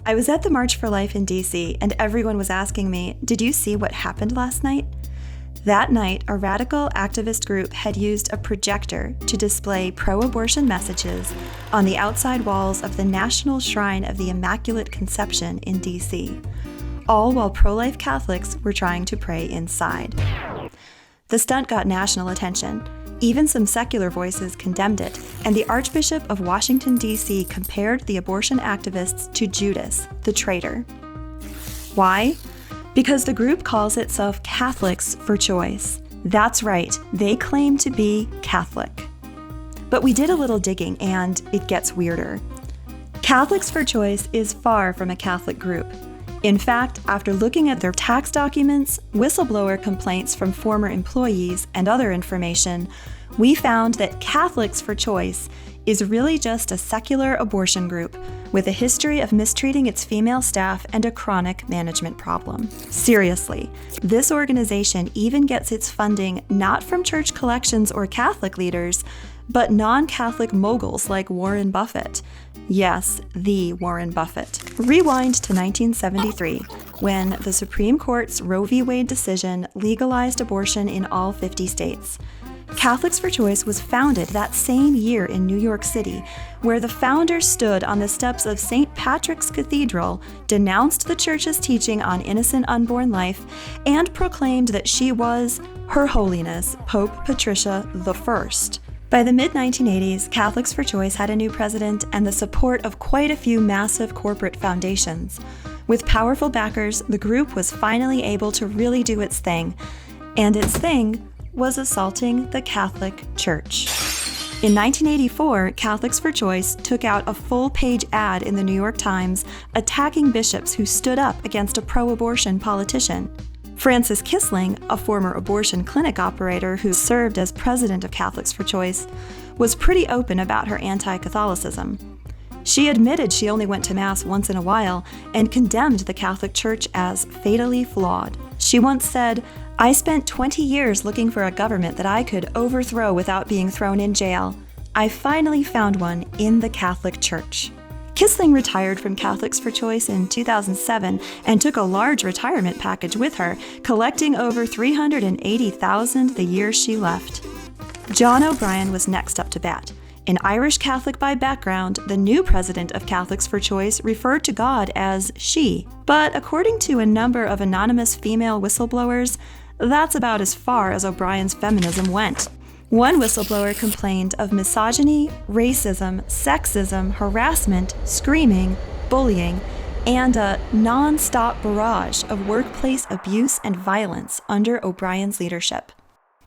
I was at the March for Life in DC, and everyone was asking me, "Did you see what happened last night?" That night, a radical activist group had used a projector to display pro-abortion messages on the outside walls of the National Shrine of the Immaculate Conception in DC, all while pro-life Catholics were trying to pray inside. The stunt got national attention. Even some secular voices condemned it, and the Archbishop of Washington, D.C. compared the abortion activists to Judas, the traitor. Why? Because the group calls itself Catholics for Choice. That's right, they claim to be Catholic. But we did a little digging, and it gets weirder. Catholics for Choice is far from a Catholic group. In fact, after looking at their tax documents, whistleblower complaints from former employees, and other information, we found that Catholics for Choice is really just a secular abortion group with a history of mistreating its female staff and a chronic management problem. Seriously, this organization even gets its funding not from church collections or Catholic leaders, but non-Catholic moguls like Warren Buffett. Yes, the Warren Buffett. Rewind to 1973, when the Supreme Court's Roe v. Wade decision legalized abortion in all 50 states. Catholics for Choice was founded that same year in New York City, where the founders stood on the steps of St. Patrick's Cathedral, denounced the church's teaching on innocent unborn life, and proclaimed that she was Her Holiness Pope Patricia I. By the mid-1980s, Catholics for Choice had a new president and the support of quite a few massive corporate foundations. With powerful backers, the group was finally able to really do its thing. And its thing was assaulting the Catholic Church. In 1984, Catholics for Choice took out a full-page ad in the New York Times attacking bishops who stood up against a pro-abortion politician. Frances Kissling, a former abortion clinic operator who served as president of Catholics for Choice, was pretty open about her anti-Catholicism. She admitted she only went to Mass once in a while and condemned the Catholic Church as fatally flawed. She once said, "I spent 20 years looking for a government that I could overthrow without being thrown in jail. I finally found one in the Catholic Church." Kissling retired from Catholics for Choice in 2007 and took a large retirement package with her, collecting over $380,000 the year she left. John OBrien was next up to bat. An Irish Catholic by background, the new president of Catholics for Choice referred to God as she. But according to a number of anonymous female whistleblowers, that's about as far as O'Brien's feminism went. One whistleblower complained of misogyny, racism, sexism, harassment, screaming, bullying, and a non-stop barrage of workplace abuse and violence under O'Brien's leadership.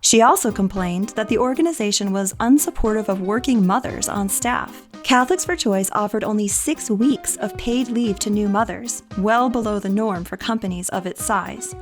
She also complained that the organization was unsupportive of working mothers on staff. Catholics for Choice offered only 6 weeks of paid leave to new mothers, well below the norm for companies of its size.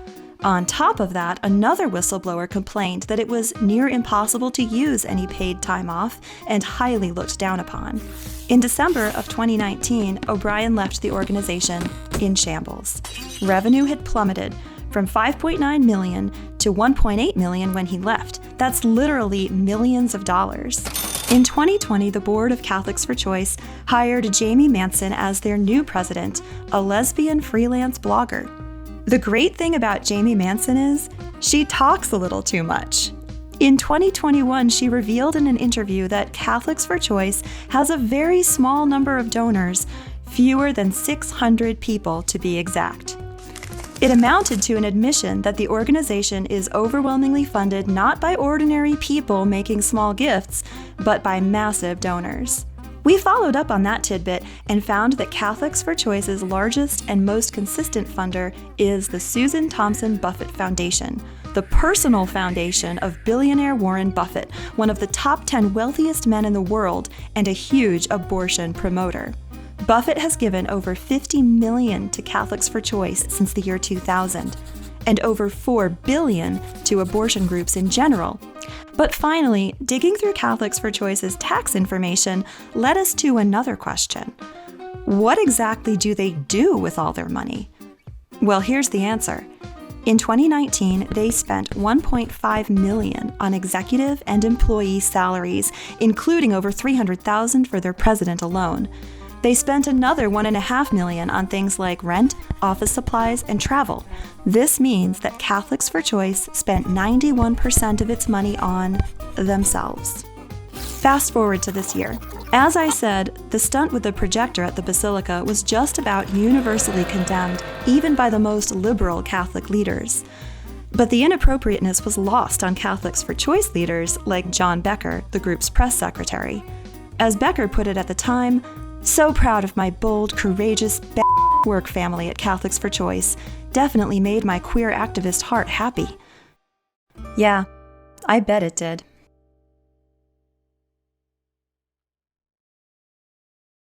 On top of that, another whistleblower complained that it was near impossible to use any paid time off and highly looked down upon. In December of 2019, O'Brien left the organization in shambles. Revenue had plummeted from $5.9 million to $1.8 million when he left. That's literally millions of dollars. In 2020, the board of Catholics for Choice hired Jamie Manson as their new president, a lesbian freelance blogger. The great thing about Jamie Manson is she talks a little too much. In 2021, she revealed in an interview that Catholics for Choice has a very small number of donors, fewer than 600 people to be exact. It amounted to an admission that the organization is overwhelmingly funded not by ordinary people making small gifts, but by massive donors. We followed up on that tidbit and found that Catholics for Choice's largest and most consistent funder is the Susan Thompson Buffett Foundation, the personal foundation of billionaire Warren Buffett, one of the top 10 wealthiest men in the world and a huge abortion promoter. Buffett has given over $50 million to Catholics for Choice since the year 2000, and over $4 billion to abortion groups in general. But finally, digging through Catholics for Choice's tax information led us to another question. What exactly do they do with all their money? Well, here's the answer. In 2019, they spent $1.5 million on executive and employee salaries, including over $300,000 for their president alone. They spent another $1.5 million on things like rent, office supplies, and travel. This means that Catholics for Choice spent 91% of its money on themselves. Fast forward to this year. As I said, the stunt with the projector at the Basilica was just about universally condemned, even by the most liberal Catholic leaders. But the inappropriateness was lost on Catholics for Choice leaders like John Becker, the group's press secretary. As Becker put it at the time, "So proud of my bold, courageous, work family at Catholics for Choice. Definitely made my queer activist heart happy." Yeah, I bet it did.